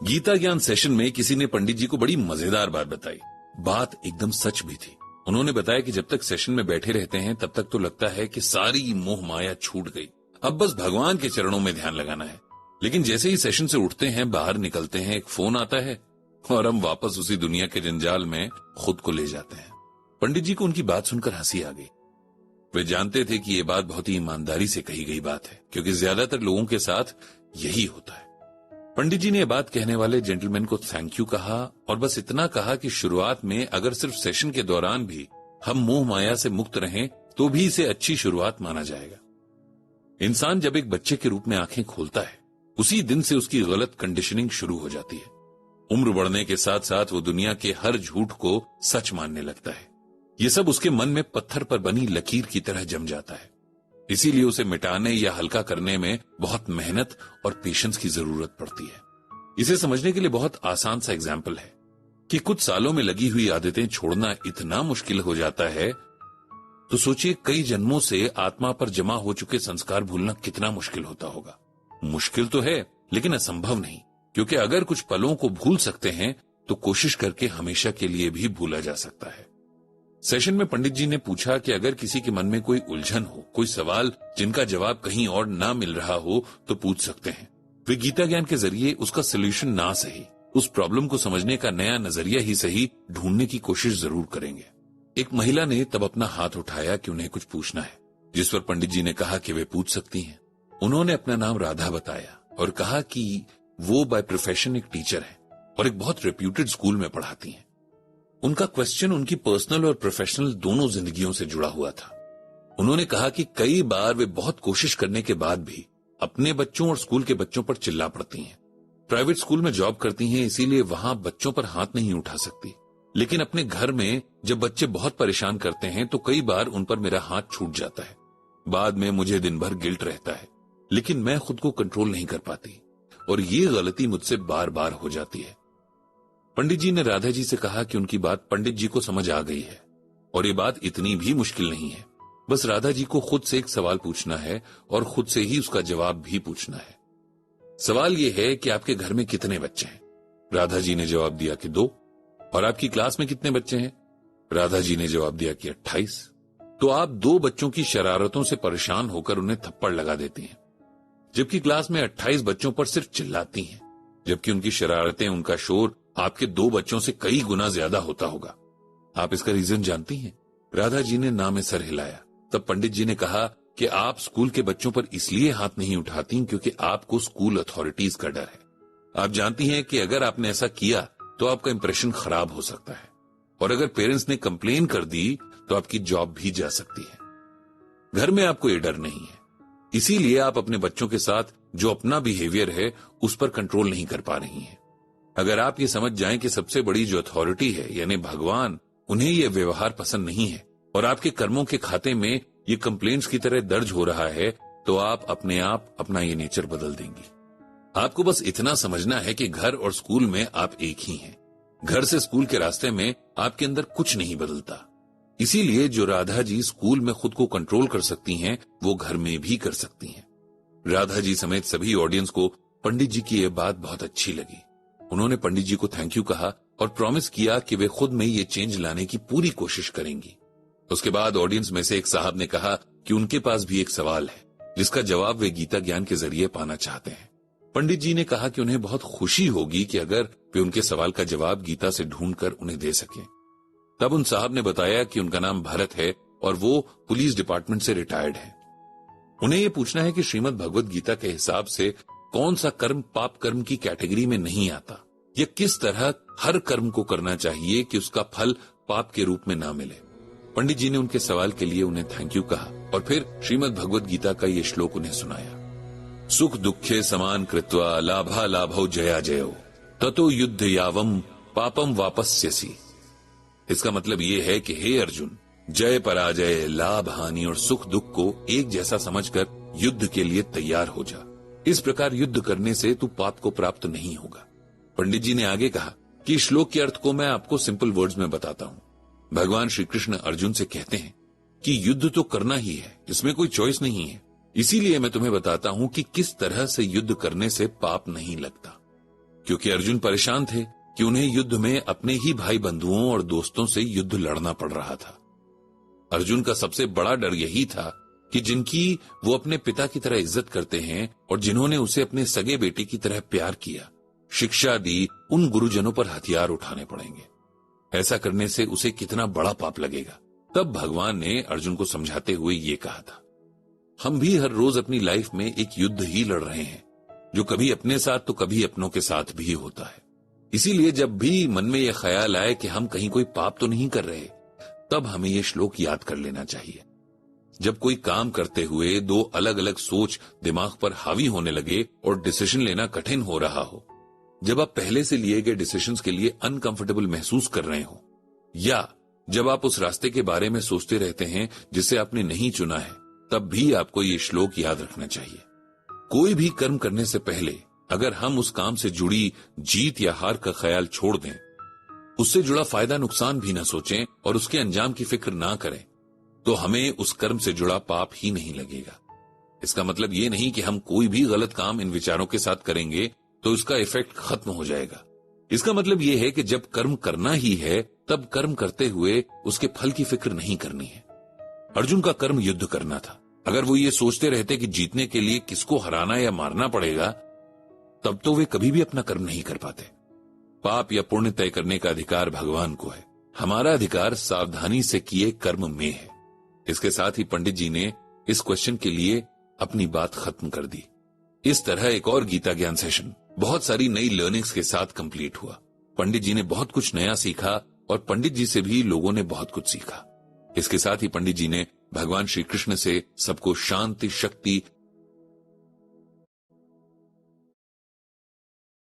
गीता ज्ञान सेशन में किसी ने पंडित जी को बड़ी मजेदार बात बताई। बात एकदम सच भी थी। उन्होंने बताया कि जब तक सेशन में बैठे रहते हैं तब तक तो लगता है कि सारी मोह माया छूट गई, अब बस भगवान के चरणों में ध्यान लगाना है। लेकिन जैसे ही सेशन से उठते हैं, बाहर निकलते हैं, एक फोन आता है और हम वापस उसी दुनिया के जंजाल में खुद को ले जाते हैं। पंडित जी को उनकी बात सुनकर हंसी आ गई। वे जानते थे कि ये बात बहुत ही ईमानदारी से कही गई बात है, क्योंकि ज्यादातर लोगों के साथ यही होता है। पंडित जी ने बात कहने वाले जेंटलमैन को थैंक यू कहा और बस इतना कहा कि शुरुआत में अगर सिर्फ सेशन के दौरान भी हम मोह माया से मुक्त रहें तो भी इसे अच्छी शुरुआत माना जाएगा। इंसान जब एक बच्चे के रूप में आंखें खोलता है, उसी दिन से उसकी गलत कंडीशनिंग शुरू हो जाती है। उम्र बढ़ने के साथ साथ वो दुनिया के हर झूठ को सच मानने लगता है। ये सब उसके मन में पत्थर पर बनी लकीर की तरह जम जाता है। इसीलिए उसे मिटाने या हल्का करने में बहुत मेहनत और पेशेंस की जरूरत पड़ती है। इसे समझने के लिए बहुत आसान सा एग्जाम्पल है कि कुछ सालों में लगी हुई आदतें छोड़ना इतना मुश्किल हो जाता है, तो सोचिए कई जन्मों से आत्मा पर जमा हो चुके संस्कार भूलना कितना मुश्किल होता होगा। मुश्किल तो है लेकिन असंभव नहीं, क्योंकि अगर कुछ पलों को भूल सकते हैं तो कोशिश करके हमेशा के लिए भी भूला जा सकता है। सेशन में पंडित जी ने पूछा कि अगर किसी के मन में कोई उलझन हो, कोई सवाल जिनका जवाब कहीं और ना मिल रहा हो, तो पूछ सकते हैं। वे गीता ज्ञान के जरिए उसका सोल्यूशन ना सही, उस प्रॉब्लम को समझने का नया नजरिया ही सही ढूंढने की कोशिश जरूर करेंगे। एक महिला ने तब अपना हाथ उठाया कि उन्हें कुछ पूछना है, जिस पर पंडित जी ने कहा कि वे पूछ सकती हैं। उन्होंने अपना नाम राधा बताया और कहा कि वो बाय प्रोफेशन एक टीचर है और एक बहुत रेप्यूटेड स्कूल में पढ़ाती हैं। उनका क्वेश्चन उनकी पर्सनल और प्रोफेशनल दोनों जिंदगियों से जुड़ा हुआ था। उन्होंने कहा कि कई बार वे बहुत कोशिश करने के बाद भी अपने बच्चों और स्कूल के बच्चों पर चिल्ला पड़ती हैं। प्राइवेट स्कूल में जॉब करती हैं, इसीलिए वहां बच्चों पर हाथ नहीं उठा सकती। लेकिन अपने घर में जब बच्चे बहुत परेशान करते हैं तो कई बार उन पर मेरा हाथ छूट जाता है। बाद में मुझे दिन भर गिल्ट रहता है, लेकिन मैं खुद को कंट्रोल नहीं कर पाती और ये गलती मुझसे बार बार हो जाती है। पंडित जी ने राधा जी से कहा कि उनकी बात पंडित जी को समझ आ गई है और ये बात इतनी भी मुश्किल नहीं है। बस राधा जी को खुद से एक सवाल पूछना है और खुद से ही उसका जवाब भी पूछना है। सवाल ये है कि आपके घर में कितने बच्चे हैं? राधा जी ने जवाब दिया कि 2। और आपकी क्लास में कितने बच्चे हैं? राधा जी ने जवाब दिया कि 28। तो आप 2 बच्चों की शरारतों से परेशान होकर उन्हें थप्पड़ लगा देती हैं, जबकि क्लास में 28 बच्चों पर सिर्फ चिल्लाती हैं, जबकि उनकी शरारतें, उनका शोर आपके 2 बच्चों से कई गुना ज्यादा होता होगा। आप इसका रीजन जानती हैं? राधा जी ने ना में सर हिलाया। तब पंडित जी ने कहा कि आप स्कूल के बच्चों पर इसलिए हाथ नहीं उठाती क्योंकि आपको स्कूल अथॉरिटीज का डर है। आप जानती हैं कि अगर आपने ऐसा किया तो आपका इंप्रेशन खराब हो सकता है और अगर पेरेंट्स ने कंप्लेन कर दी तो आपकी जॉब भी जा सकती है। घर में आपको ये डर नहीं है, इसीलिए आप अपने बच्चों के साथ जो अपना बिहेवियर है उस पर कंट्रोल नहीं कर पा रही हैं। अगर आप ये समझ जाएं कि सबसे बड़ी जो अथॉरिटी है यानी भगवान, उन्हें यह व्यवहार पसंद नहीं है और आपके कर्मों के खाते में ये कंप्लेंट्स की तरह दर्ज हो रहा है, तो आप अपने आप अपना ये नेचर बदल देंगी। आपको बस इतना समझना है कि घर और स्कूल में आप एक ही हैं। घर से स्कूल के रास्ते में आपके अंदर कुछ नहीं बदलता। इसीलिए जो राधा जी स्कूल में खुद को कंट्रोल कर सकती हैं, वो घर में भी कर सकती हैं। राधा जी समेत सभी ऑडियंस को पंडित जी की यह बात बहुत अच्छी लगी। उन्होंने पंडित जी को थैंक यू कहा और प्रॉमिस किया कि वे खुद में ये चेंज लाने की पूरी कोशिश करेंगी। उसके बाद ऑडियंस में से एक साहब ने कहा कि उनके पास भी एक सवाल है जिसका जवाब वे गीता ज्ञान के जरिए पाना चाहते हैं। पंडित जी ने कहा कि उन्हें बहुत खुशी होगी कि अगर वे उनके सवाल का जवाब गीता से ढूंढकर उन्हें दे सकें। तब उन साहब ने बताया कि उनका नाम भरत है और वो पुलिस डिपार्टमेंट से रिटायर्ड है। उन्हें यह पूछना है कि श्रीमद् भगवत गीता के हिसाब से कौन सा कर्म पाप कर्म की कैटेगरी में नहीं आता, या किस तरह हर कर्म को करना चाहिए कि उसका फल पाप के रूप में ना मिले। पंडित जी ने उनके सवाल के लिए उन्हें थैंक यू कहा और फिर श्रीमद् भगवत गीता का ये श्लोक उन्हें सुनाया। सुख दुखे समान कृत्वा लाभा लाभौ जया जयो ततो युद्ध यावम पापम वापस्यसि। इसका मतलब ये है कि हे अर्जुन, जय पराजय, लाभ हानि और सुख दुख को एक जैसा समझकर युद्ध के लिए तैयार हो जा। इस प्रकार युद्ध करने से तू पाप को प्राप्त नहीं होगा। पंडित जी ने आगे कहा कि श्लोक के अर्थ को मैं आपको सिंपल वर्ड्स में बताता हूँ। भगवान श्री कृष्ण अर्जुन से कहते हैं कि युद्ध तो करना ही है, इसमें कोई चॉइस नहीं है। इसीलिए मैं तुम्हें बताता हूँ कि किस तरह से युद्ध करने से पाप नहीं लगता, क्योंकि अर्जुन परेशान थे कि उन्हें युद्ध में अपने ही भाई बंधुओं और दोस्तों से युद्ध लड़ना पड़ रहा था। अर्जुन का सबसे बड़ा डर यही था कि जिनकी वो अपने पिता की तरह इज्जत करते हैं और जिन्होंने उसे अपने सगे बेटे की तरह प्यार किया, शिक्षा दी, उन गुरुजनों पर हथियार उठाने पड़ेंगे। ऐसा करने से उसे कितना बड़ा पाप लगेगा। तब भगवान ने अर्जुन को समझाते हुए ये कहा था, हम भी हर रोज अपनी लाइफ में एक युद्ध ही लड़ रहे हैं, जो कभी अपने साथ तो कभी अपनों के साथ भी होता है। इसीलिए जब भी मन में यह ख्याल आए कि हम कहीं कोई पाप तो नहीं कर रहे, तब हमें यह श्लोक याद कर लेना चाहिए। जब कोई काम करते हुए दो अलग अलग सोच दिमाग पर हावी होने लगे और डिसीजन लेना कठिन हो रहा हो, जब आप पहले से लिए गए डिसीजंस के लिए अनकंफर्टेबल महसूस कर रहे हो, या जब आप उस रास्ते के बारे में सोचते रहते हैं जिसे आपने नहीं चुना है, तब भी आपको ये श्लोक याद रखना चाहिए। कोई भी कर्म करने से पहले अगर हम उस काम से जुड़ी जीत या हार का ख्याल छोड़ दें, उससे जुड़ा फायदा नुकसान भी न सोचें और उसके अंजाम की फिक्र ना करें, तो हमें उस कर्म से जुड़ा पाप ही नहीं लगेगा। इसका मतलब ये नहीं कि हम कोई भी गलत काम इन विचारों के साथ करेंगे तो इसका इफेक्ट खत्म हो जाएगा। इसका मतलब यह है कि जब कर्म करना ही है, तब कर्म करते हुए उसके फल की फिक्र नहीं करनी है। अर्जुन का कर्म युद्ध करना था। अगर वो ये सोचते रहते कि जीतने के लिए किसको हराना या मारना पड़ेगा, तब तो वे कभी भी अपना कर्म नहीं कर पाते। पाप या पुण्य तय करने का अधिकार भगवान को है। हमारा अधिकार सावधानी से किए कर्म में है। इसके साथ ही पंडित जी ने इस क्वेश्चन के लिए अपनी बात खत्म कर दी। इस तरह एक और गीता ज्ञान सेशन बहुत सारी नई लर्निंग्स के साथ कंप्लीट हुआ। पंडित जी ने बहुत कुछ नया सीखा और पंडित जी से भी लोगों ने बहुत कुछ सीखा। इसके साथ ही पंडित जी ने भगवान श्री कृष्ण से सबको शांति, शक्ति